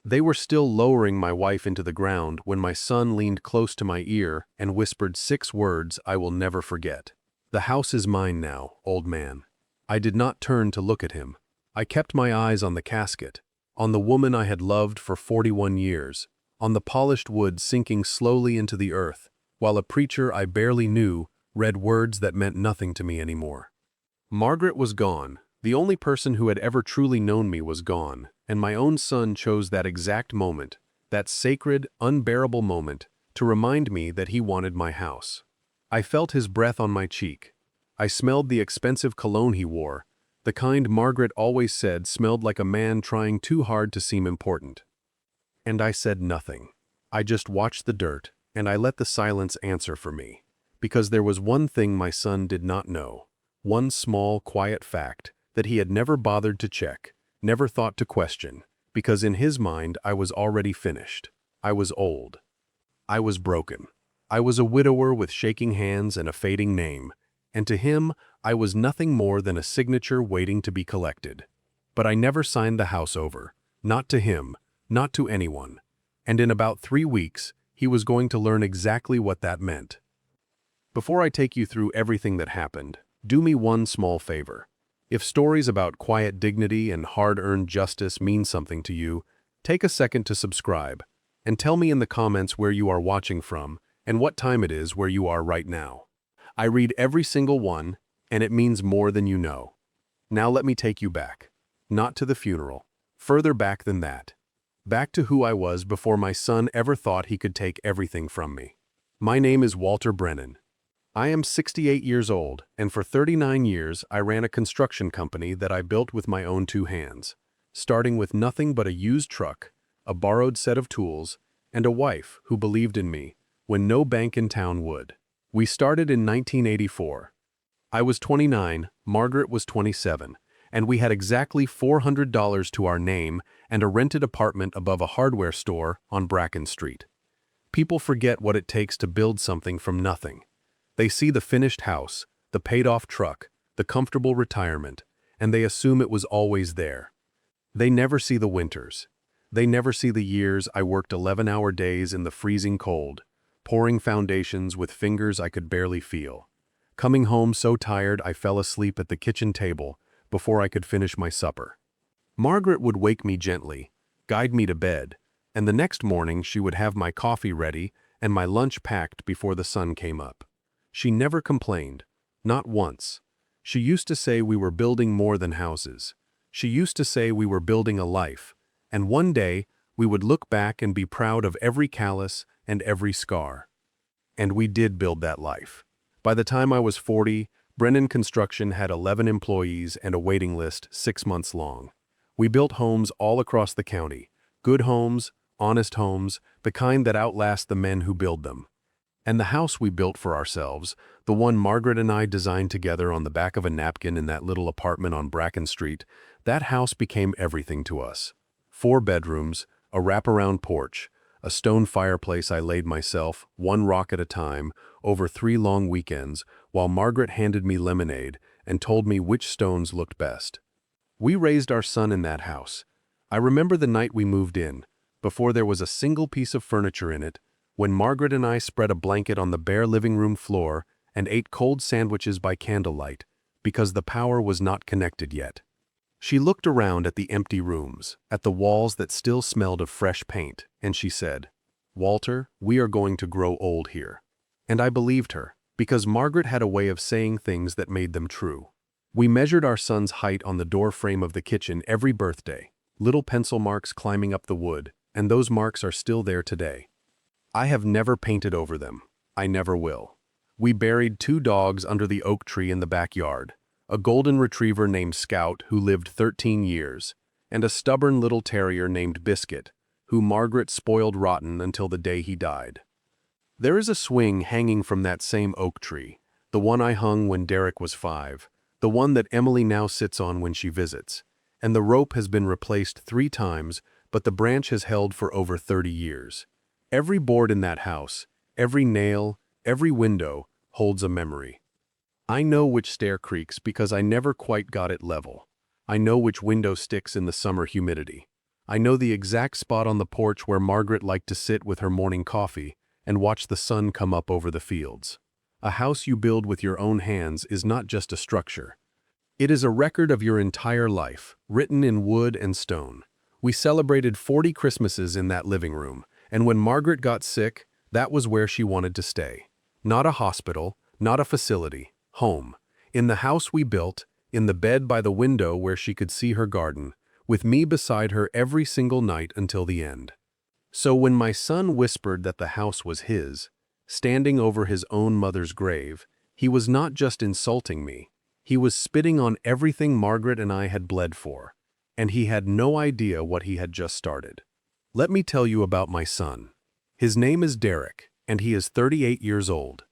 They were still lowering my wife into the ground when my son leaned close to my ear and whispered 6 words I will never forget. "The house is mine now, old man." I did not turn to look at him. I kept my eyes on the casket, on the woman I had loved for 41 years, on the polished wood sinking slowly into the earth, while a preacher I barely knew read words that meant nothing to me anymore. Margaret was gone. The only person who had ever truly known me was gone, and my own son chose that exact moment, that sacred, unbearable moment, to remind me that he wanted my house. I felt his breath on my cheek. I smelled the expensive cologne he wore, the kind Margaret always said smelled like a man trying too hard to seem important. And I said nothing. I just watched the dirt, and I let the silence answer for me. Because there was one thing my son did not know, one small, quiet fact that he had never bothered to check, never thought to question, because in his mind I was already finished. I was old. I was broken. I was a widower with shaking hands and a fading name, and to him I was nothing more than a signature waiting to be collected. But I never signed the house over, not to him, not to anyone, and in about 3 weeks he was going to learn exactly what that meant. Before I take you through everything that happened, do me one small favor. If stories about quiet dignity and hard-earned justice mean something to you, take a second to subscribe, and tell me in the comments where you are watching from and what time it is where you are right now. I read every single one, and it means more than you know. Now let me take you back. Not to the funeral. Further back than that. Back to who I was before my son ever thought he could take everything from me. My name is Walter Brennan. I am 68 years old, and for 39 years I ran a construction company that I built with my own 2 hands, starting with nothing but a used truck, a borrowed set of tools, and a wife who believed in me when no bank in town would. We started in 1984. I was 29, Margaret was 27, and we had exactly $400 to our name and a rented apartment above a hardware store on Bracken Street. People forget what it takes to build something from nothing. They see the finished house, the paid-off truck, the comfortable retirement, and they assume it was always there. They never see the winters. They never see the years I worked 11-hour days in the freezing cold, pouring foundations with fingers I could barely feel, coming home so tired I fell asleep at the kitchen table before I could finish my supper. Margaret would wake me gently, guide me to bed, and the next morning she would have my coffee ready and my lunch packed before the sun came up. She never complained, not once. She used to say we were building more than houses. She used to say we were building a life, and one day we would look back and be proud of every callus and every scar. And we did build that life. By the time I was 40, Brennan Construction had 11 employees and a waiting list 6 months long. We built homes all across the county, good homes, honest homes, the kind that outlast the men who build them. And the house we built for ourselves, the one Margaret and I designed together on the back of a napkin in that little apartment on Bracken Street, that house became everything to us. 4 bedrooms, a wraparound porch, a stone fireplace I laid myself, 1 rock at a time, over 3 long weekends, while Margaret handed me lemonade and told me which stones looked best. We raised our son in that house. I remember the night we moved in, before there was a single piece of furniture in it, when Margaret and I spread a blanket on the bare living room floor and ate cold sandwiches by candlelight, because the power was not connected yet. She looked around at the empty rooms, at the walls that still smelled of fresh paint, and she said, "Walter, we are going to grow old here." And I believed her, because Margaret had a way of saying things that made them true. We measured our son's height on the door frame of the kitchen every birthday, little pencil marks climbing up the wood, and those marks are still there today. I have never painted over them. I never will. We buried 2 dogs under the oak tree in the backyard, a golden retriever named Scout who lived 13 years, and a stubborn little terrier named Biscuit, who Margaret spoiled rotten until the day he died. There is a swing hanging from that same oak tree, the one I hung when Derek was 5, the one that Emily now sits on when she visits, and the rope has been replaced 3 times, but the branch has held for over 30 years. Every board in that house, every nail, every window holds a memory. I know which stair creaks because I never quite got it level. I know which window sticks in the summer humidity. I know the exact spot on the porch where Margaret liked to sit with her morning coffee and watch the sun come up over the fields. A house you build with your own hands is not just a structure. It is a record of your entire life, written in wood and stone. We celebrated 40 Christmases in that living room, and when Margaret got sick, that was where she wanted to stay. Not a hospital, not a facility, home. In the house we built, in the bed by the window where she could see her garden, with me beside her every single night until the end. So when my son whispered that the house was his, standing over his own mother's grave, he was not just insulting me. He was spitting on everything Margaret and I had bled for, and he had no idea what he had just started. Let me tell you about my son. His name is Derek, and he is 38 years old.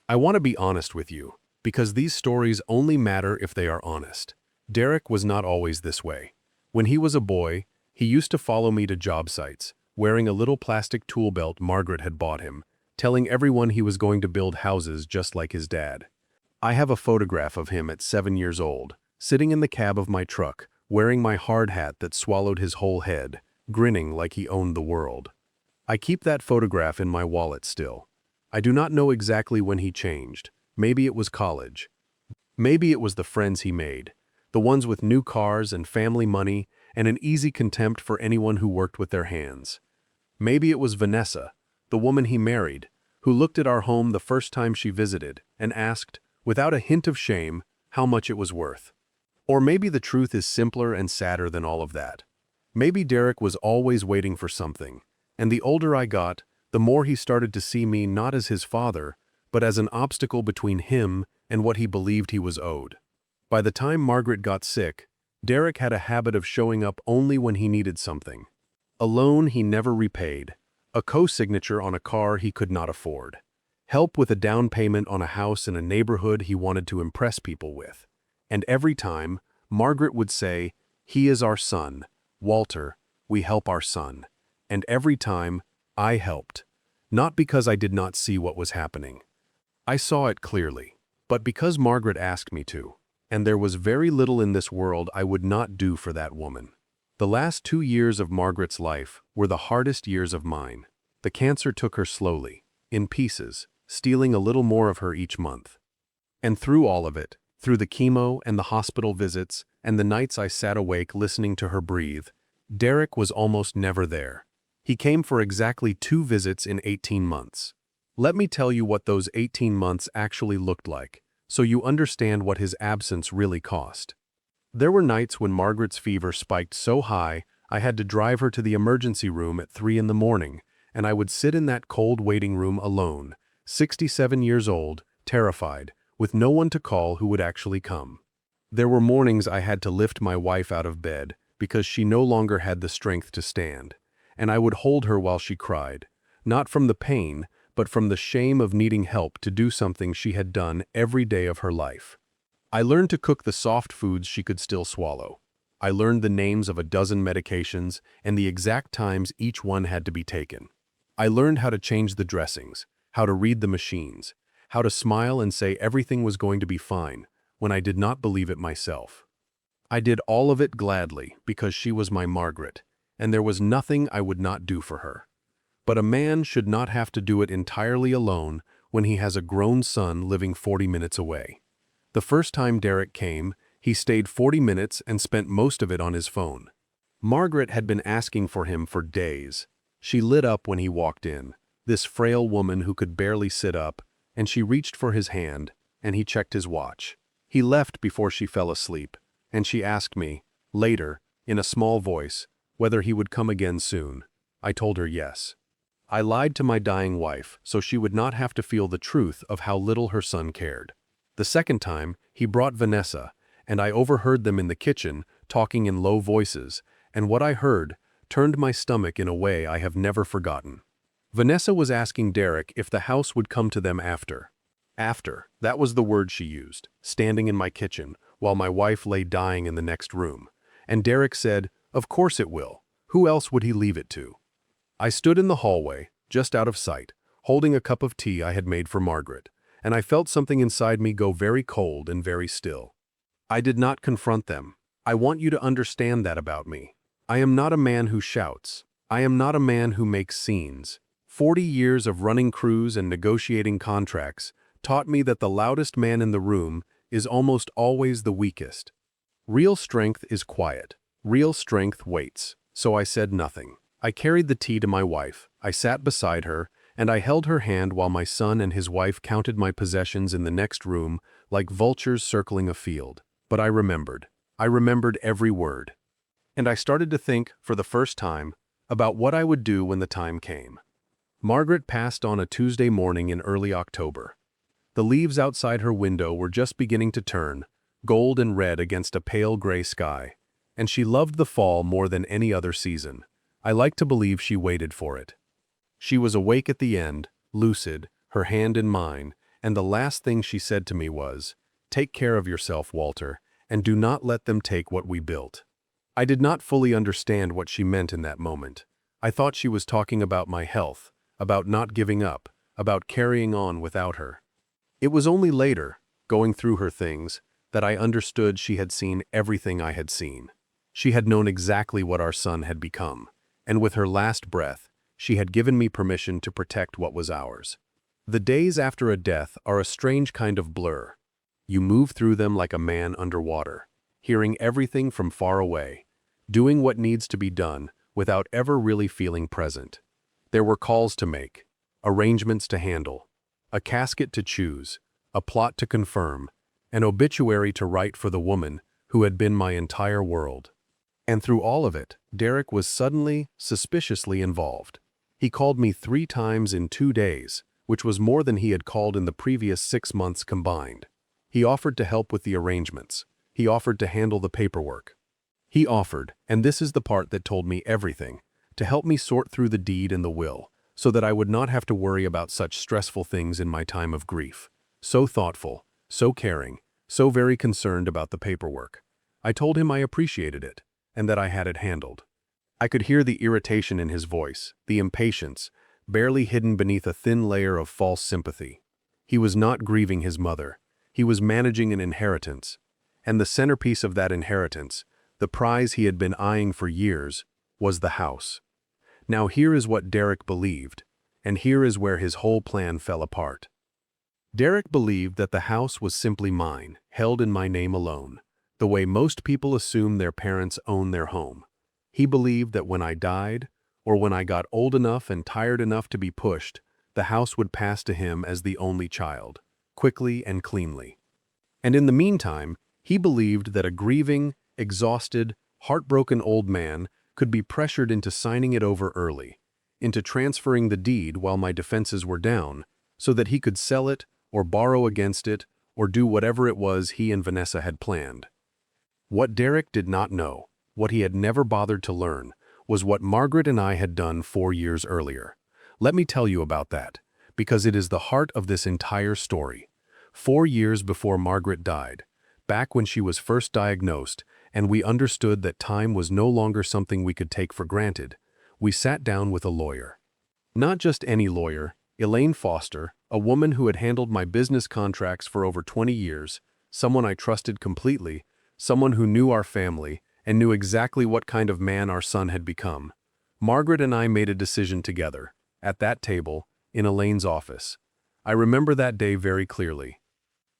I want to be honest with you, because these stories only matter if they are honest. Derek was not always this way. When he was a boy, he used to follow me to job sites, wearing a little plastic tool belt Margaret had bought him, telling everyone he was going to build houses just like his dad. I have a photograph of him at 7 years old, sitting in the cab of my truck, wearing my hard hat that swallowed his whole head, grinning like he owned the world. I keep that photograph in my wallet still. I do not know exactly when he changed. Maybe it was college. Maybe it was the friends he made, the ones with new cars and family money and an easy contempt for anyone who worked with their hands. Maybe it was Vanessa, the woman he married, who looked at our home the first time she visited and asked, without a hint of shame, how much it was worth. Or maybe the truth is simpler and sadder than all of that. Maybe Derek was always waiting for something, and the older I got, the more he started to see me not as his father, but as an obstacle between him and what he believed he was owed. By the time Margaret got sick, Derek had a habit of showing up only when he needed something. A loan he never repaid, a co-signature on a car he could not afford, help with a down payment on a house in a neighborhood he wanted to impress people with. And every time, Margaret would say, "He is our son. Walter, we help our son." And every time, I helped. Not because I did not see what was happening. I saw it clearly, but because Margaret asked me to. And there was very little in this world I would not do for that woman. The last 2 years of Margaret's life were the hardest years of mine. The cancer took her slowly, in pieces, stealing a little more of her each month. And through all of it, through the chemo and the hospital visits and the nights I sat awake listening to her breathe, Derek was almost never there. He came for exactly 2 visits in 18 months. Let me tell you what those 18 months actually looked like, so you understand what his absence really cost. There were nights when Margaret's fever spiked so high I had to drive her to the emergency room at 3 in the morning, and I would sit in that cold waiting room alone, 67 years old, terrified, with no one to call who would actually come. There were mornings I had to lift my wife out of bed because she no longer had the strength to stand, and I would hold her while she cried, not from the pain, but from the shame of needing help to do something she had done every day of her life. I learned to cook the soft foods she could still swallow. I learned the names of a dozen medications and the exact times each one had to be taken. I learned how to change the dressings, how to read the machines, how to smile and say everything was going to be fine when I did not believe it myself. I did all of it gladly because she was my Margaret, and there was nothing I would not do for her. But a man should not have to do it entirely alone when he has a grown son living 40 minutes away. The first time Derek came, he stayed 40 minutes and spent most of it on his phone. Margaret had been asking for him for days. She lit up when he walked in, this frail woman who could barely sit up, and she reached for his hand, and he checked his watch. He left before she fell asleep, and she asked me, later, in a small voice, whether he would come again soon. I told her yes. I lied to my dying wife so she would not have to feel the truth of how little her son cared. The second time, he brought Vanessa, and I overheard them in the kitchen talking in low voices, and what I heard turned my stomach in a way I have never forgotten. Vanessa was asking Derek if the house would come to them after. After, that was the word she used, standing in my kitchen, while my wife lay dying in the next room. And Derek said, "Of course it will. Who else would he leave it to?" I stood in the hallway, just out of sight, holding a cup of tea I had made for Margaret, and I felt something inside me go very cold and very still. I did not confront them. I want you to understand that about me. I am not a man who shouts. I am not a man who makes scenes. 40 years of running crews and negotiating contracts taught me that the loudest man in the room is almost always the weakest. Real strength is quiet. Real strength waits. So I said nothing. I carried the tea to my wife. I sat beside her, and I held her hand while my son and his wife counted my possessions in the next room like vultures circling a field. But I remembered. I remembered every word. And I started to think, for the first time, about what I would do when the time came. Margaret passed on a Tuesday morning in early October. The leaves outside her window were just beginning to turn, gold and red against a pale gray sky, and she loved the fall more than any other season. I like to believe she waited for it. She was awake at the end, lucid, her hand in mine, and the last thing she said to me was, "Take care of yourself, Walter, and do not let them take what we built." I did not fully understand what she meant in that moment. I thought she was talking about my health, about not giving up, about carrying on without her. It was only later, going through her things, that I understood she had seen everything I had seen. She had known exactly what our son had become, and with her last breath, she had given me permission to protect what was ours. The days after a death are a strange kind of blur. You move through them like a man underwater, hearing everything from far away, doing what needs to be done without ever really feeling present. There were calls to make, arrangements to handle, a casket to choose, a plot to confirm, an obituary to write for the woman who had been my entire world. And through all of it, Derek was suddenly, suspiciously involved. He called me 3 times in 2 days, which was more than he had called in the previous 6 months combined. He offered to help with the arrangements. He offered to handle the paperwork. He offered, and this is the part that told me everything, to help me sort through the deed and the will, so that I would not have to worry about such stressful things in my time of grief. So thoughtful, so caring, so very concerned about the paperwork. I told him I appreciated it, and that I had it handled. I could hear the irritation in his voice, the impatience, barely hidden beneath a thin layer of false sympathy. He was not grieving his mother. He was managing an inheritance. And the centerpiece of that inheritance, the prize he had been eyeing for years, was the house. Now here is what Derek believed, and here is where his whole plan fell apart. Derek believed that the house was simply mine, held in my name alone, the way most people assume their parents own their home. He believed that when I died, or when I got old enough and tired enough to be pushed, the house would pass to him as the only child, quickly and cleanly. And in the meantime, he believed that a grieving, exhausted, heartbroken old man could be pressured into signing it over early, into transferring the deed while my defenses were down, so that he could sell it, or borrow against it, or do whatever it was he and Vanessa had planned. What Derek did not know, what he had never bothered to learn, was what Margaret and I had done 4 years earlier. Let me tell you about that, because it is the heart of this entire story. 4 years before Margaret died, back when she was first diagnosed, and we understood that time was no longer something we could take for granted, we sat down with a lawyer. Not just any lawyer, Elaine Foster, a woman who had handled my business contracts for over 20 years, someone I trusted completely, someone who knew our family and knew exactly what kind of man our son had become. Margaret and I made a decision together, at that table, in Elaine's office. I remember that day very clearly.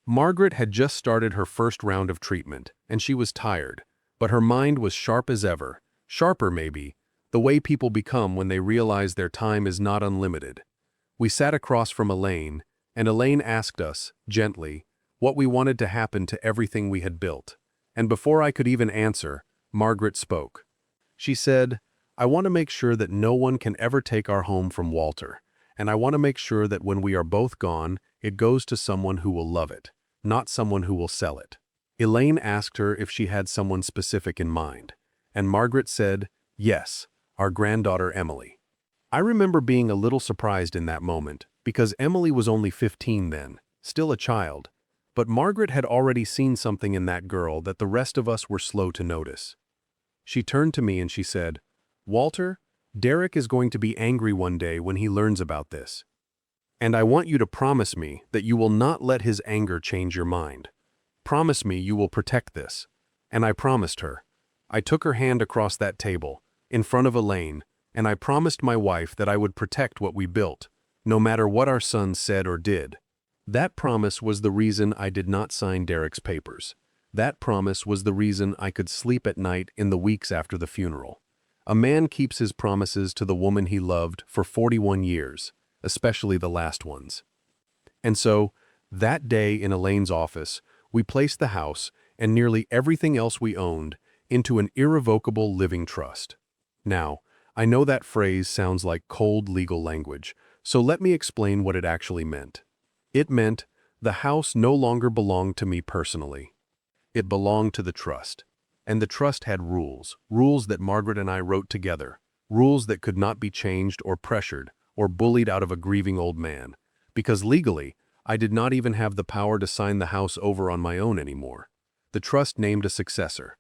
Margaret had just started her first round of treatment, and she was tired, but her mind was sharp as ever, sharper maybe, the way people become when they realize their time is not unlimited. We sat across from Elaine, and Elaine asked us, gently, what we wanted to happen to everything we had built. And before I could even answer, Margaret spoke. She said, "I want to make sure that no one can ever take our home from Walter, and I want to make sure that when we are both gone, it goes to someone who will love it, not someone who will sell it." Elaine asked her if she had someone specific in mind, and Margaret said, "Yes, our granddaughter Emily." I remember being a little surprised in that moment, because Emily was only 15 then, still a child, but Margaret had already seen something in that girl that the rest of us were slow to notice. She turned to me and she said, "Walter, Derek is going to be angry one day when he learns about this. And I want you to promise me that you will not let his anger change your mind. Promise me you will protect this." And I promised her. I took her hand across that table, in front of Elaine, and I promised my wife that I would protect what we built, no matter what our son said or did. That promise was the reason I did not sign Derek's papers. That promise was the reason I could sleep at night in the weeks after the funeral. A man keeps his promises to the woman he loved for 41 years, especially the last ones. And so, that day in Elaine's office, we placed the house and nearly everything else we owned into an irrevocable living trust. Now, I know that phrase sounds like cold legal language, so let me explain what it actually meant. It meant the house no longer belonged to me personally. It belonged to the trust. And the trust had rules, rules that Margaret and I wrote together, rules that could not be changed or pressured or bullied out of a grieving old man, because legally, I did not even have the power to sign the house over on my own anymore. The trust named a successor.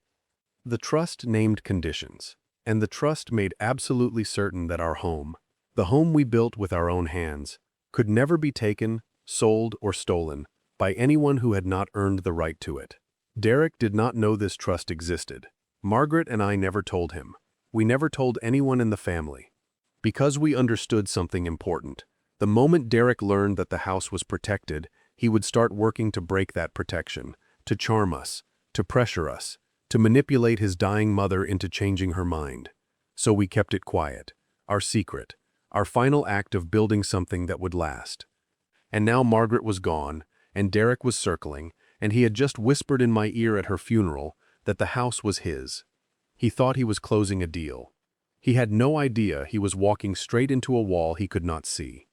The trust named conditions, and the trust made absolutely certain that our home, the home we built with our own hands, could never be taken, sold, or stolen by anyone who had not earned the right to it. Derek did not know this trust existed. Margaret and I never told him. We never told anyone in the family. Because we understood something important. The moment Derek learned that the house was protected, he would start working to break that protection, to charm us, to pressure us, to manipulate his dying mother into changing her mind. So we kept it quiet, our secret, our final act of building something that would last. And now Margaret was gone, and Derek was circling, and he had just whispered in my ear at her funeral that the house was his. He thought he was closing a deal. He had no idea he was walking straight into a wall he could not see.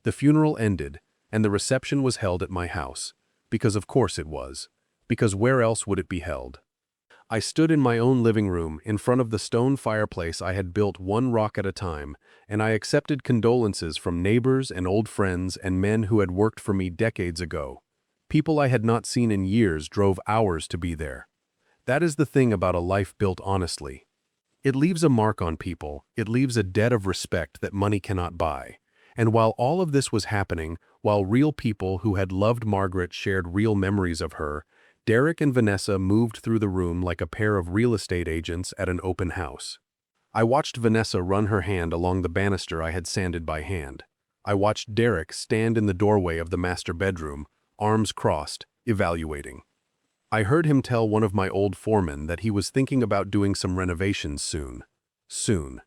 The funeral ended, and the reception was held at my house, because of course it was, because where else would it be held? I stood in my own living room in front of the stone fireplace I had built one rock at a time, and I accepted condolences from neighbors and old friends and men who had worked for me decades ago. People I had not seen in years drove hours to be there. That is the thing about a life built honestly. It leaves a mark on people, it leaves a debt of respect that money cannot buy. And while all of this was happening, while real people who had loved Margaret shared real memories of her, Derek and Vanessa moved through the room like a pair of real estate agents at an open house. I watched Vanessa run her hand along the banister I had sanded by hand. I watched Derek stand in the doorway of the master bedroom, arms crossed, evaluating. I heard him tell one of my old foremen that he was thinking about doing some renovations soon. Soon.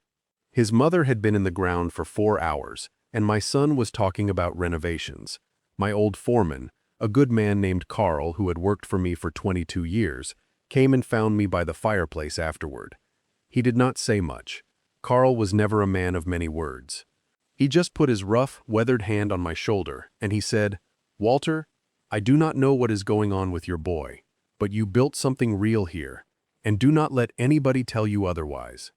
His mother had been in the ground for 4 hours, and my son was talking about renovations. My old foreman, a good man named Carl who had worked for me for 22 years, came and found me by the fireplace afterward. He did not say much. Carl was never a man of many words. He just put his rough, weathered hand on my shoulder, and he said, "Walter, I do not know what is going on with your boy, but you built something real here, and do not let anybody tell you otherwise."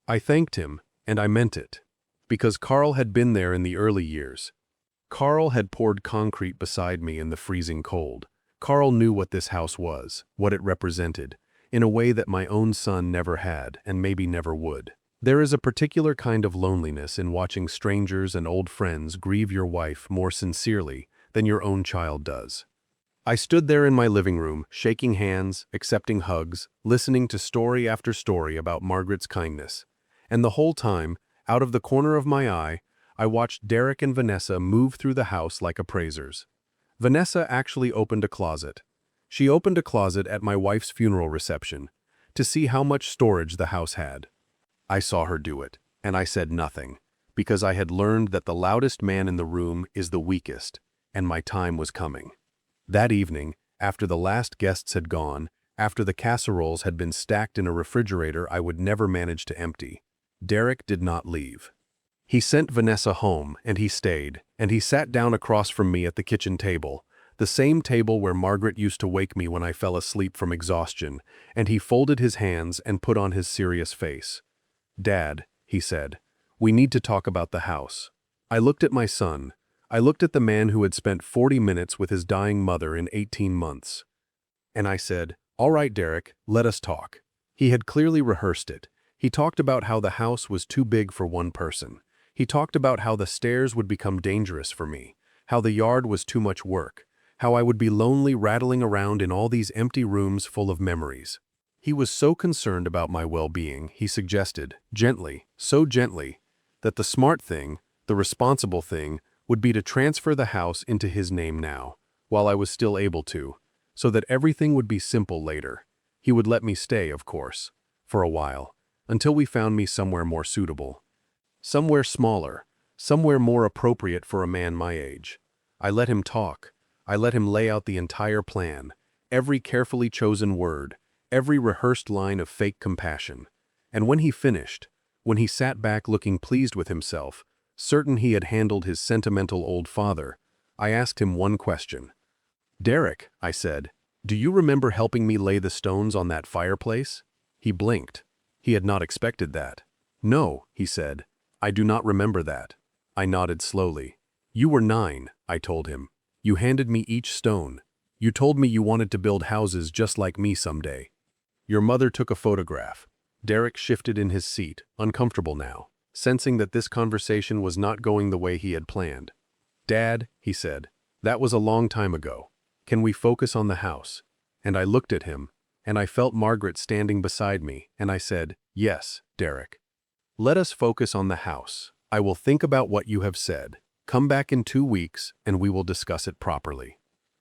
I thanked him, and I meant it, because Carl had been there in the early years. Carl had poured concrete beside me in the freezing cold. Carl knew what this house was, what it represented, in a way that my own son never had and maybe never would. There is a particular kind of loneliness in watching strangers and old friends grieve your wife more sincerely than your own child does. I stood there in my living room, shaking hands, accepting hugs, listening to story after story about Margaret's kindness. And the whole time, out of the corner of my eye, I watched Derek and Vanessa move through the house like appraisers. Vanessa actually opened a closet. She opened a closet at my wife's funeral reception to see how much storage the house had. I saw her do it, and I said nothing, because I had learned that the loudest man in the room is the weakest, and my time was coming. That evening, after the last guests had gone, after the casseroles had been stacked in a refrigerator I would never manage to empty, Derek did not leave. He sent Vanessa home, and he stayed, and he sat down across from me at the kitchen table, the same table where Margaret used to wake me when I fell asleep from exhaustion, and he folded his hands and put on his serious face. "Dad," he said, "we need to talk about the house." I looked at my son. I looked at the man who had spent 40 minutes with his dying mother in 18 months. And I said, "All right, Derek, let us talk." He had clearly rehearsed it. He talked about how the house was too big for one person. He talked about how the stairs would become dangerous for me, how the yard was too much work, how I would be lonely rattling around in all these empty rooms full of memories. He was so concerned about my well-being, he suggested, gently, so gently, that the smart thing, the responsible thing, would be to transfer the house into his name now, while I was still able to, so that everything would be simple later. He would let me stay, of course, for a while, until we found me somewhere more suitable. Somewhere smaller, somewhere more appropriate for a man my age. I let him talk. I let him lay out the entire plan, every carefully chosen word, every rehearsed line of fake compassion. And when he finished, when he sat back looking pleased with himself, certain he had handled his sentimental old father, I asked him one question. "Derek," I said, "do you remember helping me lay the stones on that fireplace?" He blinked. He had not expected that. "No," he said, "I do not remember that." I nodded slowly. "You were 9, I told him. You handed me each stone. You told me you wanted to build houses just like me someday. Your mother took a photograph." Derek shifted in his seat, uncomfortable now, sensing that this conversation was not going the way he had planned. "Dad," he said, "that was a long time ago. Can we focus on the house?" And I looked at him, and I felt Margaret standing beside me, and I said, "Yes, Derek. Let us focus on the house. I will think about what you have said. Come back in 2 weeks, and we will discuss it properly."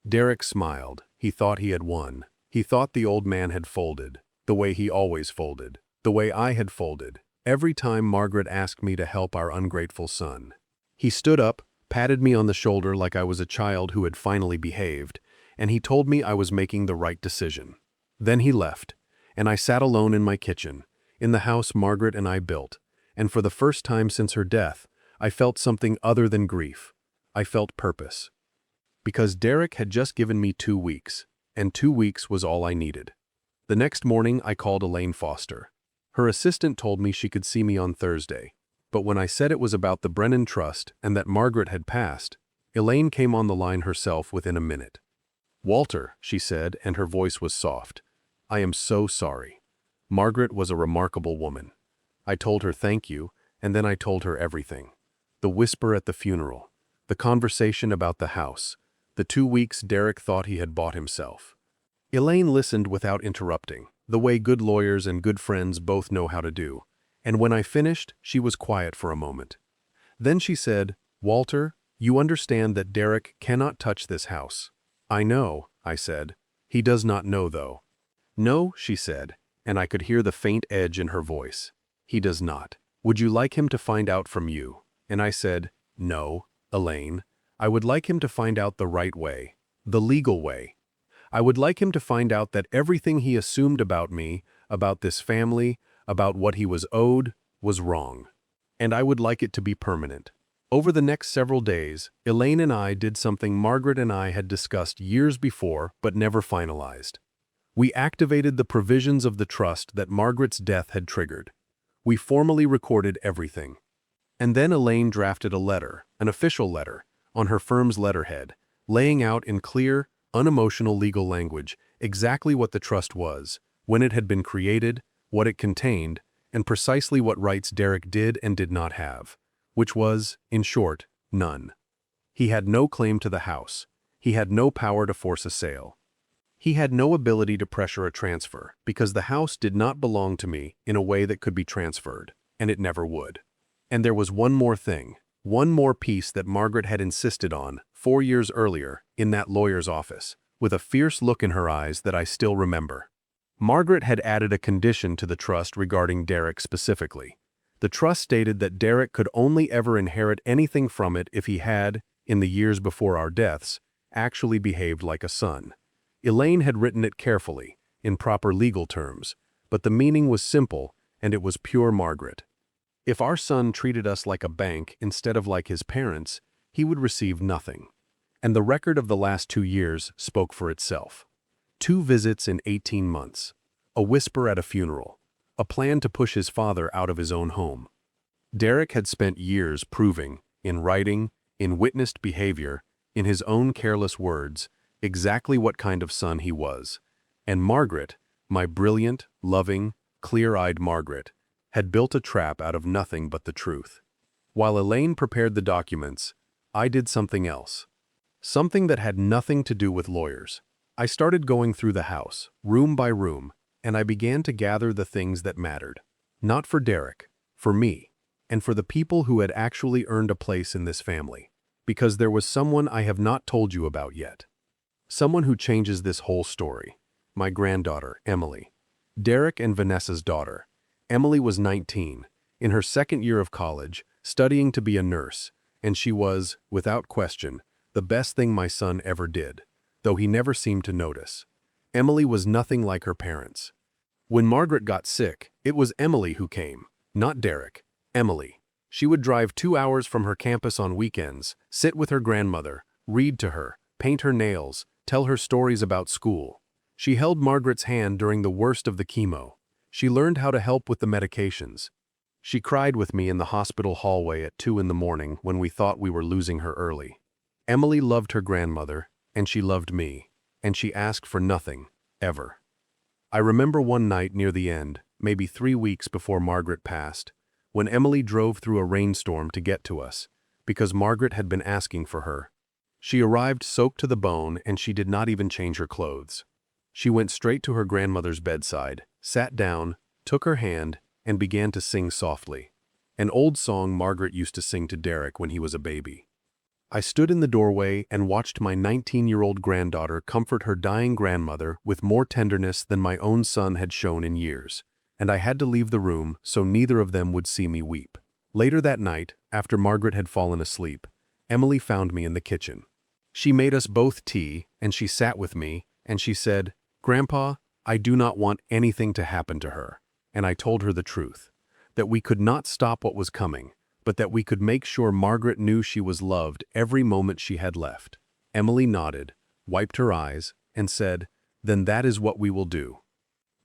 Derek smiled. He thought he had won. He thought the old man had folded, the way he always folded, the way I had folded, every time Margaret asked me to help our ungrateful son. He stood up, patted me on the shoulder like I was a child who had finally behaved, and he told me I was making the right decision. Then he left, and I sat alone in my kitchen, in the house Margaret and I built, and for the first time since her death, I felt something other than grief. I felt purpose. Because Derek had just given me 2 weeks, and 2 weeks was all I needed. The next morning I called Elaine Foster. Her assistant told me she could see me on Thursday, but when I said it was about the Brennan Trust and that Margaret had passed, Elaine came on the line herself within a minute. "Walter," she said, and her voice was soft, "I am so sorry. Margaret was a remarkable woman." I told her thank you, and then I told her everything. The whisper at the funeral, the conversation about the house, the 2 weeks Derek thought he had bought himself. Elaine listened without interrupting, the way good lawyers and good friends both know how to do, and when I finished, she was quiet for a moment. Then she said, "Walter, you understand that Derek cannot touch this house." "I know," I said. "He does not know, though." "No," she said, and I could hear the faint edge in her voice. "He does not. Would you like him to find out from you?" And I said, "No, Elaine. I would like him to find out the right way, the legal way. I would like him to find out that everything he assumed about me, about this family, about what he was owed, was wrong. And I would like it to be permanent." Over the next several days, Elaine and I did something Margaret and I had discussed years before but never finalized. We activated the provisions of the trust that Margaret's death had triggered. We formally recorded everything. And then Elaine drafted a letter, an official letter, on her firm's letterhead, laying out in clear, unemotional legal language exactly what the trust was, when it had been created, what it contained, and precisely what rights Derek did and did not have, which was, in short, none. He had no claim to the house. He had no power to force a sale. He had no ability to pressure a transfer, because the house did not belong to me in a way that could be transferred, and it never would. And there was one more thing, one more piece that Margaret had insisted on 4 years earlier in that lawyer's office, with a fierce look in her eyes that I still remember. Margaret had added a condition to the trust regarding Derek specifically. The trust stated that Derek could only ever inherit anything from it if he had, in the years before our deaths, actually behaved like a son. Elaine had written it carefully, in proper legal terms, but the meaning was simple, and it was pure Margaret. If our son treated us like a bank instead of like his parents, he would receive nothing. And the record of the last 2 years spoke for itself. 2 visits in 18 months, a whisper at a funeral, a plan to push his father out of his own home. Derek had spent years proving, in writing, in witnessed behavior, in his own careless words, exactly what kind of son he was. And Margaret, my brilliant, loving, clear-eyed Margaret, had built a trap out of nothing but the truth. While Elaine prepared the documents, I did something else. Something that had nothing to do with lawyers. I started going through the house, room by room, and I began to gather the things that mattered. Not for Derek, for me, and for the people who had actually earned a place in this family. Because there was someone I have not told you about yet. Someone who changes this whole story. My granddaughter, Emily. Derek and Vanessa's daughter. Emily was 19, in her second year of college, studying to be a nurse, and she was, without question, the best thing my son ever did, though he never seemed to notice. Emily was nothing like her parents. When Margaret got sick, it was Emily who came, not Derek. Emily. She would drive 2 hours from her campus on weekends, sit with her grandmother, read to her, paint her nails, tell her stories about school. She held Margaret's hand during the worst of the chemo. She learned how to help with the medications. She cried with me in the hospital hallway at 2 in the morning when we thought we were losing her early. Emily loved her grandmother, and she loved me, and she asked for nothing, ever. I remember one night near the end, maybe 3 weeks before Margaret passed, when Emily drove through a rainstorm to get to us, because Margaret had been asking for her. She arrived soaked to the bone, and she did not even change her clothes. She went straight to her grandmother's bedside, sat down, took her hand, and began to sing softly. An old song Margaret used to sing to Derek when he was a baby. I stood in the doorway and watched my 19-year-old granddaughter comfort her dying grandmother with more tenderness than my own son had shown in years, and I had to leave the room so neither of them would see me weep. Later that night, after Margaret had fallen asleep, Emily found me in the kitchen. She made us both tea, and she sat with me, and she said, "Grandpa, I do not want anything to happen to her." And I told her the truth, that we could not stop what was coming, but that we could make sure Margaret knew she was loved every moment she had left. Emily nodded, wiped her eyes, and said, "Then that is what we will do."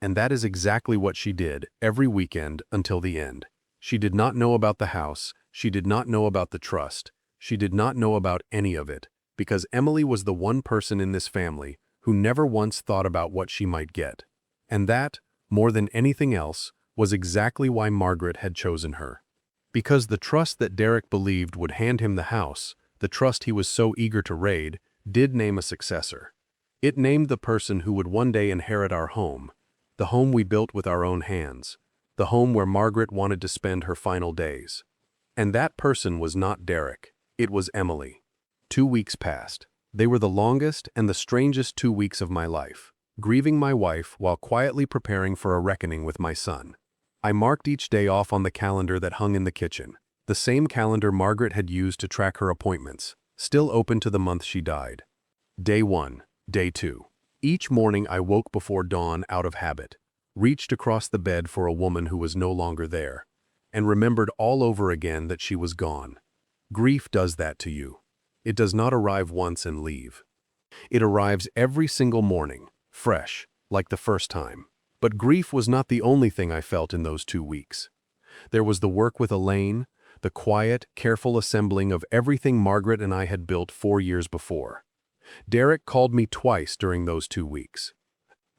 And that is exactly what she did every weekend until the end. She did not know about the house, she did not know about the trust, she did not know about any of it, because Emily was the one person in this family who never once thought about what she might get. And that, more than anything else, was exactly why Margaret had chosen her. Because the trust that Derek believed would hand him the house, the trust he was so eager to raid, did name a successor. It named the person who would one day inherit our home, the home we built with our own hands, the home where Margaret wanted to spend her final days. And that person was not Derek, it was Emily. 2 weeks passed. They were the longest and the strangest 2 weeks of my life, grieving my wife while quietly preparing for a reckoning with my son. I marked each day off on the calendar that hung in the kitchen, the same calendar Margaret had used to track her appointments, still open to the month she died. Day 1, Day 2. Each morning I woke before dawn out of habit, reached across the bed for a woman who was no longer there, and remembered all over again that she was gone. Grief does that to you. It does not arrive once and leave. It arrives every single morning, fresh, like the first time. But grief was not the only thing I felt in those 2 weeks. There was the work with Elaine, the quiet, careful assembling of everything Margaret and I had built 4 years before. Derek called me twice during those 2 weeks.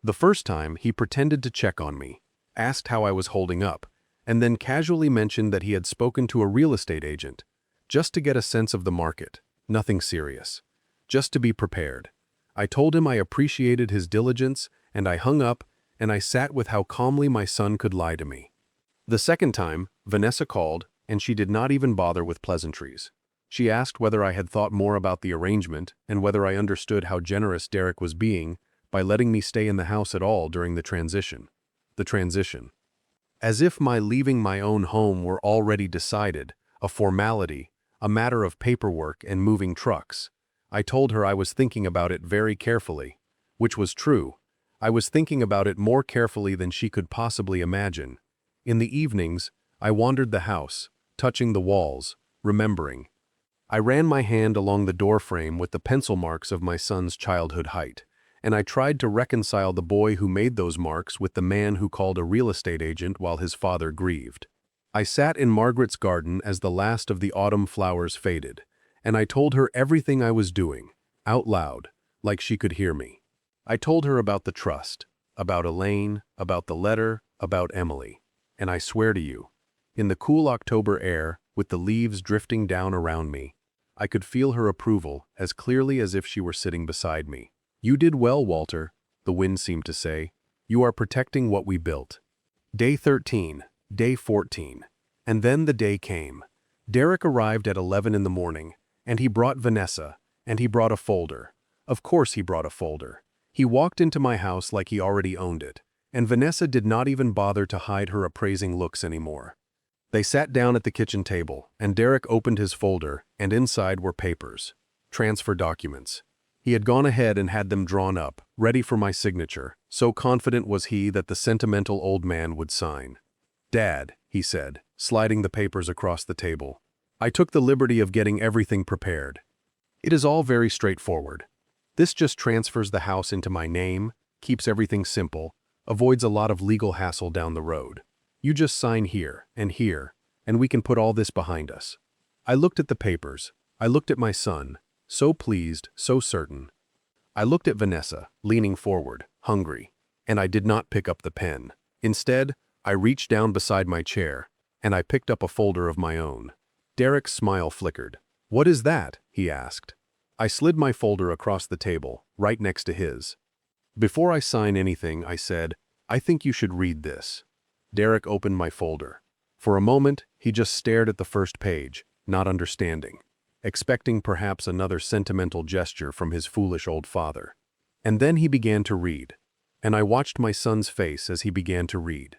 The first time, he pretended to check on me, asked how I was holding up, and then casually mentioned that he had spoken to a real estate agent, just to get a sense of the market, nothing serious, just to be prepared. I told him I appreciated his diligence, and I hung up, and I sat with how calmly my son could lie to me. The second time, Vanessa called, and she did not even bother with pleasantries. She asked whether I had thought more about the arrangement and whether I understood how generous Derek was being by letting me stay in the house at all during the transition. The transition. As if my leaving my own home were already decided, a formality, a matter of paperwork and moving trucks. I told her I was thinking about it very carefully, which was true. I was thinking about it more carefully than she could possibly imagine. In the evenings, I wandered the house, touching the walls, remembering. I ran my hand along the doorframe with the pencil marks of my son's childhood height, and I tried to reconcile the boy who made those marks with the man who called a real estate agent while his father grieved. I sat in Margaret's garden as the last of the autumn flowers faded, and I told her everything I was doing, out loud, like she could hear me. I told her about the trust, about Elaine, about the letter, about Emily. And I swear to you, in the cool October air, with the leaves drifting down around me, I could feel her approval as clearly as if she were sitting beside me. "You did well, Walter," the wind seemed to say. You are protecting what we built. Day 13, day 14. And then the day came. Derek arrived at 11 in the morning, and he brought Vanessa, and he brought a folder. Of course he brought a folder. He walked into my house like he already owned it, and Vanessa did not even bother to hide her appraising looks anymore. They sat down at the kitchen table, and Derek opened his folder, and inside were papers. Transfer documents. He had gone ahead and had them drawn up, ready for my signature, so confident was he that the sentimental old man would sign. "Dad," he said, sliding the papers across the table. "I took the liberty of getting everything prepared. It is all very straightforward. This just transfers the house into my name, keeps everything simple, avoids a lot of legal hassle down the road. You just sign here, and we can put all this behind us." I looked at the papers. I looked at my son, so pleased, so certain. I looked at Vanessa, leaning forward, hungry, and I did not pick up the pen. Instead, I reached down beside my chair, and I picked up a folder of my own. Derek's smile flickered. "What is that?" he asked. I slid my folder across the table, right next to his. "Before I sign anything," I said, "I think you should read this." Derek opened my folder. For a moment, he just stared at the first page, not understanding, expecting perhaps another sentimental gesture from his foolish old father. And then he began to read, and I watched my son's face as he began to read.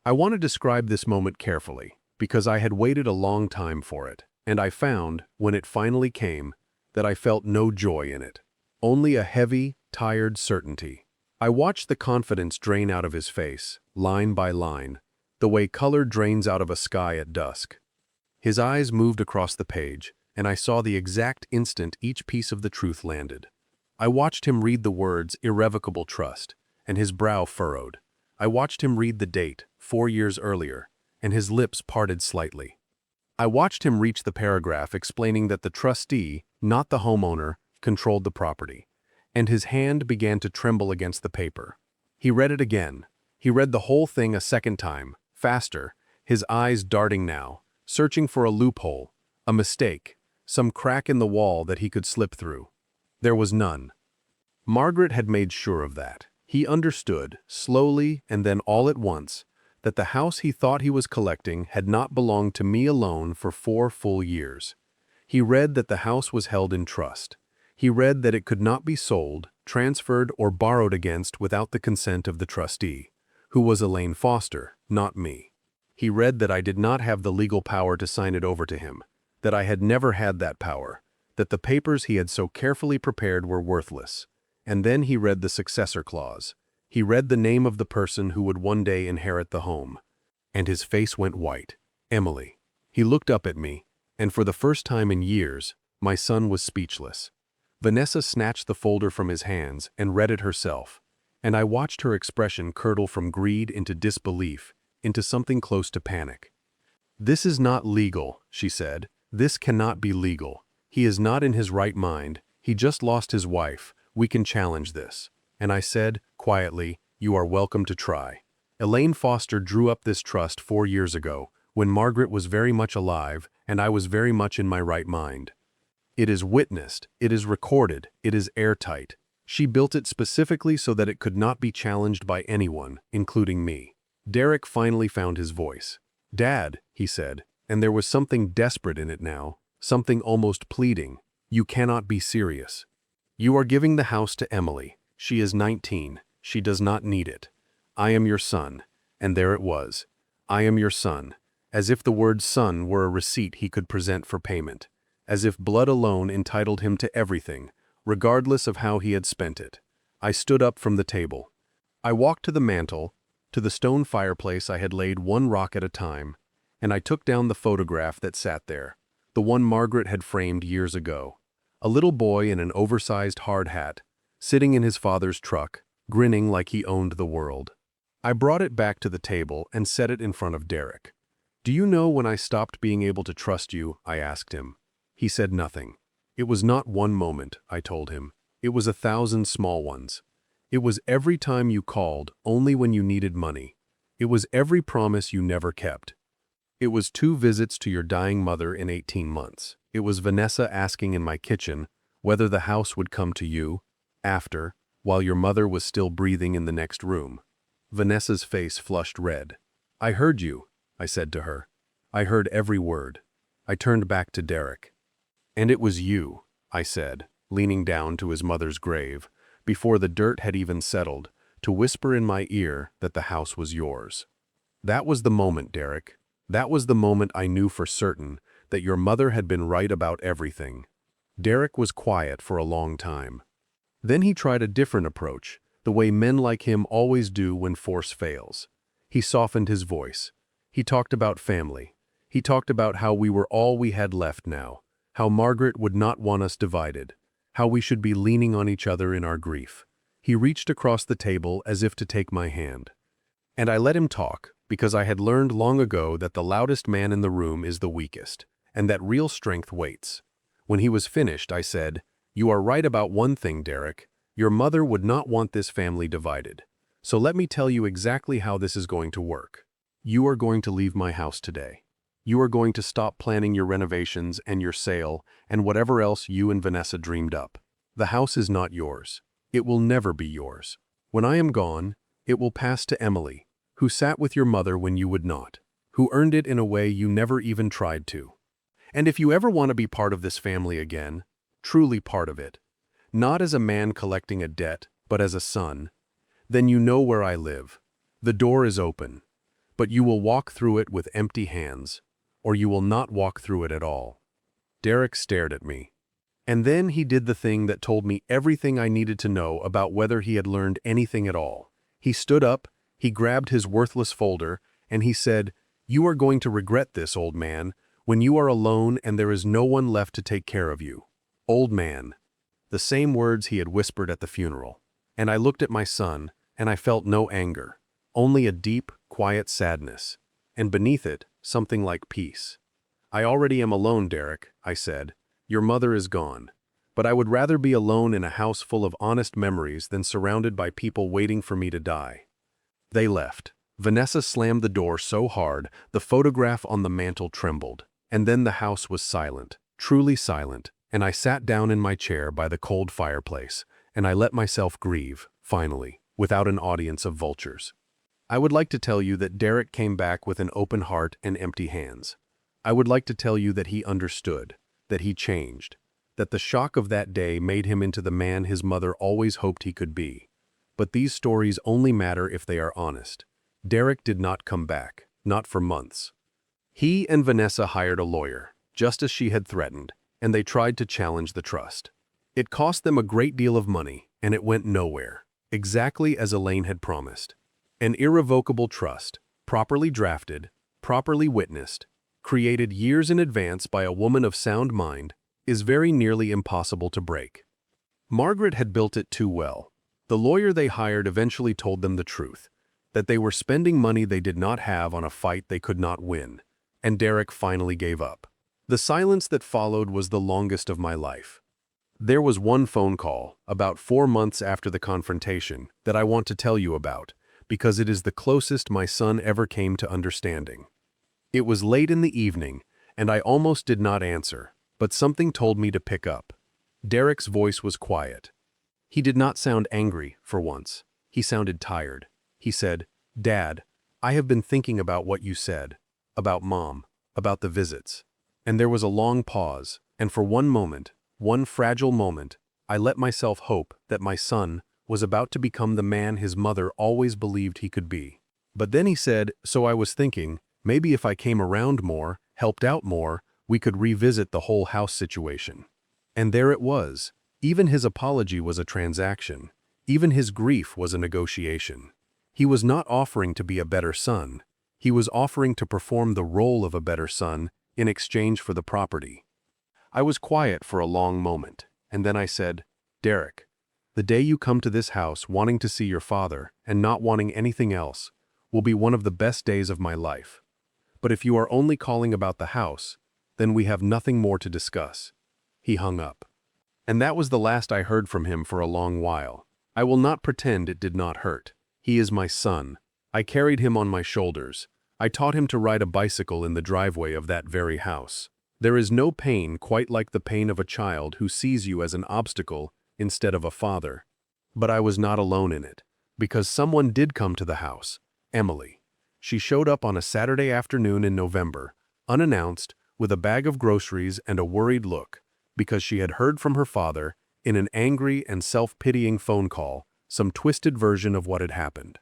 I want to describe this moment carefully, because I had waited a long time for it, and I found, when it finally came, that I felt no joy in it, only a heavy, tired certainty. I watched the confidence drain out of his face, line by line, the way color drains out of a sky at dusk. His eyes moved across the page, and I saw the exact instant each piece of the truth landed. I watched him read the words irrevocable trust, and his brow furrowed. I watched him read the date, 4 years earlier, and his lips parted slightly. I watched him reach the paragraph explaining that the trustee, not the homeowner, controlled the property, and his hand began to tremble against the paper. He read it again. He read the whole thing a second time, faster, his eyes darting now, searching for a loophole, a mistake, some crack in the wall that he could slip through. There was none. Margaret had made sure of that. He understood, slowly and then all at once, that the house he thought he was collecting had not belonged to me alone for 4 full years. He read that the house was held in trust. He read that it could not be sold, transferred, or borrowed against without the consent of the trustee, who was Elaine Foster, not me. He read that I did not have the legal power to sign it over to him, that I had never had that power, that the papers he had so carefully prepared were worthless. And then he read the successor clause. He read the name of the person who would one day inherit the home. And his face went white. Emily. He looked up at me, and for the first time in years, my son was speechless. Vanessa snatched the folder from his hands and read it herself, and I watched her expression curdle from greed into disbelief, into something close to panic. "This is not legal," she said. "This cannot be legal. He is not in his right mind. He just lost his wife. We can challenge this." And I said, quietly, "You are welcome to try." Elaine Foster drew up this trust 4 years ago, when Margaret was very much alive and I was very much in my right mind. It is witnessed, it is recorded, it is airtight. She built it specifically so that it could not be challenged by anyone, including me. Derek finally found his voice. "Dad," he said, and there was something desperate in it now, something almost pleading. "You cannot be serious. You are giving the house to Emily. She is 19. She does not need it. I am your son." And there it was. "I am your son," as if the word son were a receipt he could present for payment, as if blood alone entitled him to everything, regardless of how he had spent it. I stood up from the table. I walked to the mantel, to the stone fireplace I had laid one rock at a time, and I took down the photograph that sat there, the one Margaret had framed years ago. A little boy in an oversized hard hat, sitting in his father's truck, grinning like he owned the world. I brought it back to the table and set it in front of Derek. "Do you know when I stopped being able to trust you?" I asked him. He said nothing. "It was not one moment," I told him. "It was 1,000 small ones. It was every time you called, only when you needed money. It was every promise you never kept. It was 2 visits to your dying mother in 18 months. It was Vanessa asking in my kitchen whether the house would come to you, after, while your mother was still breathing in the next room. Vanessa's face flushed red. "I heard you," I said to her. "I heard every word." I turned back to Derek. "And it was you," I said, leaning down to his mother's grave, before the dirt had even settled, to whisper in my ear that the house was yours. "That was the moment, Derek. That was the moment I knew for certain that your mother had been right about everything." Derek was quiet for a long time. Then he tried a different approach, the way men like him always do when force fails. He softened his voice. He talked about family. He talked about how we were all we had left now, how Margaret would not want us divided, how we should be leaning on each other in our grief. He reached across the table as if to take my hand. And I let him talk, because I had learned long ago that the loudest man in the room is the weakest, and that real strength waits. When he was finished, I said, "You are right about one thing, Derek. Your mother would not want this family divided. So let me tell you exactly how this is going to work. You are going to leave my house today. You are going to stop planning your renovations and your sale and whatever else you and Vanessa dreamed up. The house is not yours. It will never be yours. When I am gone, it will pass to Emily, who sat with your mother when you would not, who earned it in a way you never even tried to. And if you ever want to be part of this family again, truly part of it, not as a man collecting a debt, but as a son, then you know where I live. The door is open, but you will walk through it with empty hands, or you will not walk through it at all." Derek stared at me. And then he did the thing that told me everything I needed to know about whether he had learned anything at all. He stood up, he grabbed his worthless folder, and he said, "You are going to regret this, old man, when you are alone and there is no one left to take care of you. Old man." The same words he had whispered at the funeral. And I looked at my son, and I felt no anger, only a deep, quiet sadness, and beneath it, something like peace. "I already am alone, Derek," I said. "Your mother is gone. But I would rather be alone in a house full of honest memories than surrounded by people waiting for me to die." They left. Vanessa slammed the door so hard, the photograph on the mantel trembled. And then the house was silent, truly silent, and I sat down in my chair by the cold fireplace, and I let myself grieve, finally, without an audience of vultures. I would like to tell you that Derek came back with an open heart and empty hands. I would like to tell you that he understood, that he changed, that the shock of that day made him into the man his mother always hoped he could be. But these stories only matter if they are honest. Derek did not come back, not for months. He and Vanessa hired a lawyer, just as she had threatened, and they tried to challenge the trust. It cost them a great deal of money, and it went nowhere, exactly as Elaine had promised. An irrevocable trust, properly drafted, properly witnessed, created years in advance by a woman of sound mind, is very nearly impossible to break. Margaret had built it too well. The lawyer they hired eventually told them the truth, that they were spending money they did not have on a fight they could not win, and Derek finally gave up. The silence that followed was the longest of my life. There was one phone call, about 4 months after the confrontation, that I want to tell you about, because it is the closest my son ever came to understanding. It was late in the evening, and I almost did not answer, but something told me to pick up. Derek's voice was quiet. He did not sound angry, for once. He sounded tired. He said, "Dad, I have been thinking about what you said, about Mom, about the visits." And there was a long pause, and for one moment, one fragile moment, I let myself hope that my son was about to become the man his mother always believed he could be. But then he said, "So I was thinking, maybe if I came around more, helped out more, we could revisit the whole house situation." And there it was. Even his apology was a transaction. Even his grief was a negotiation. He was not offering to be a better son. He was offering to perform the role of a better son in exchange for the property. I was quiet for a long moment, and then I said, "Derek, the day you come to this house wanting to see your father and not wanting anything else will be one of the best days of my life. But if you are only calling about the house, then we have nothing more to discuss." He hung up. And that was the last I heard from him for a long while. I will not pretend it did not hurt. He is my son. I carried him on my shoulders. I taught him to ride a bicycle in the driveway of that very house. There is no pain quite like the pain of a child who sees you as an obstacle instead of a father. But I was not alone in it. Because someone did come to the house. Emily. She showed up on a Saturday afternoon in November, unannounced, with a bag of groceries and a worried look, because she had heard from her father, in an angry and self-pitying phone call, some twisted version of what had happened.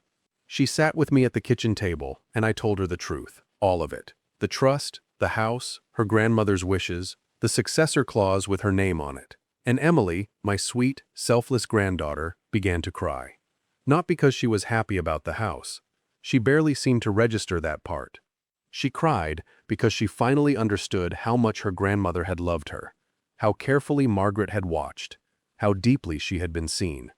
She sat with me at the kitchen table, and I told her the truth, all of it. The trust, the house, her grandmother's wishes, the successor clause with her name on it. And Emily, my sweet, selfless granddaughter, began to cry. Not because she was happy about the house. She barely seemed to register that part. She cried because she finally understood how much her grandmother had loved her, how carefully Margaret had watched, how deeply she had been seen.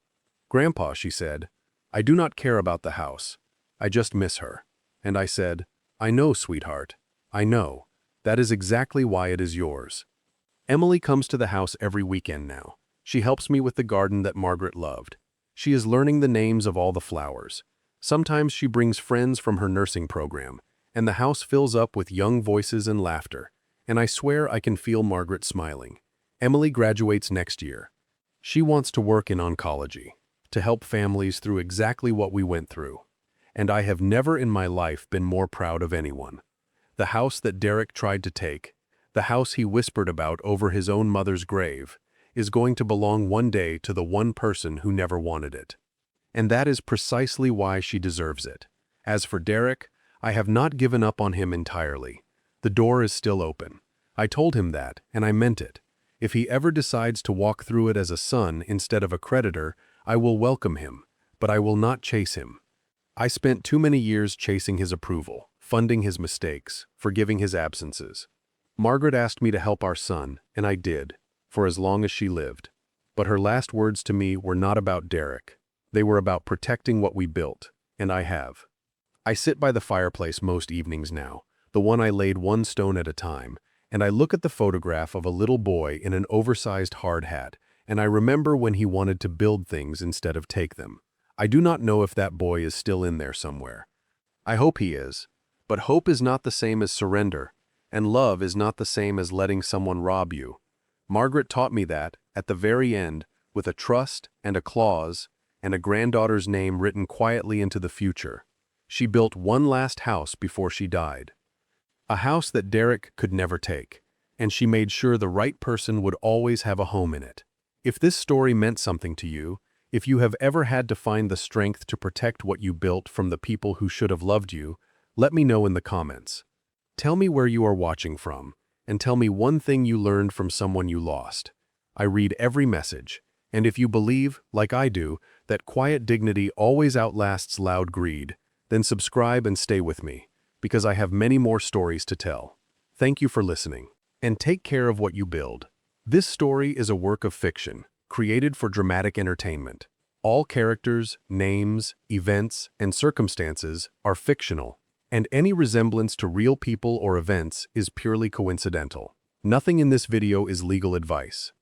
"Grandpa," she said, "I do not care about the house. I just miss her." And I said, "I know, sweetheart. I know. That is exactly why it is yours." Emily comes to the house every weekend now. She helps me with the garden that Margaret loved. She is learning the names of all the flowers. Sometimes she brings friends from her nursing program, and the house fills up with young voices and laughter, and I swear I can feel Margaret smiling. Emily graduates next year. She wants to work in oncology, to help families through exactly what we went through. And I have never in my life been more proud of anyone. The house that Derek tried to take, the house he whispered about over his own mother's grave, is going to belong one day to the one person who never wanted it. And that is precisely why she deserves it. As for Derek, I have not given up on him entirely. The door is still open. I told him that, and I meant it. If he ever decides to walk through it as a son instead of a creditor, I will welcome him, but I will not chase him. I spent too many years chasing his approval, funding his mistakes, forgiving his absences. Margaret asked me to help our son, and I did, for as long as she lived. But her last words to me were not about Derek. They were about protecting what we built, and I have. I sit by the fireplace most evenings now, the one I laid one stone at a time, and I look at the photograph of a little boy in an oversized hard hat, and I remember when he wanted to build things instead of take them. I do not know if that boy is still in there somewhere. I hope he is. But hope is not the same as surrender, and love is not the same as letting someone rob you. Margaret taught me that, at the very end, with a trust and a clause, and a granddaughter's name written quietly into the future. She built one last house before she died. A house that Derek could never take, and she made sure the right person would always have a home in it. If this story meant something to you, if you have ever had to find the strength to protect what you built from the people who should have loved you, let me know in the comments. Tell me where you are watching from, and tell me one thing you learned from someone you lost. I read every message, and if you believe, like I do, that quiet dignity always outlasts loud greed, then subscribe and stay with me, because I have many more stories to tell. Thank you for listening, and take care of what you build. This story is a work of fiction, created for dramatic entertainment. All characters, names, events, and circumstances are fictional, and any resemblance to real people or events is purely coincidental. Nothing in this video is legal advice.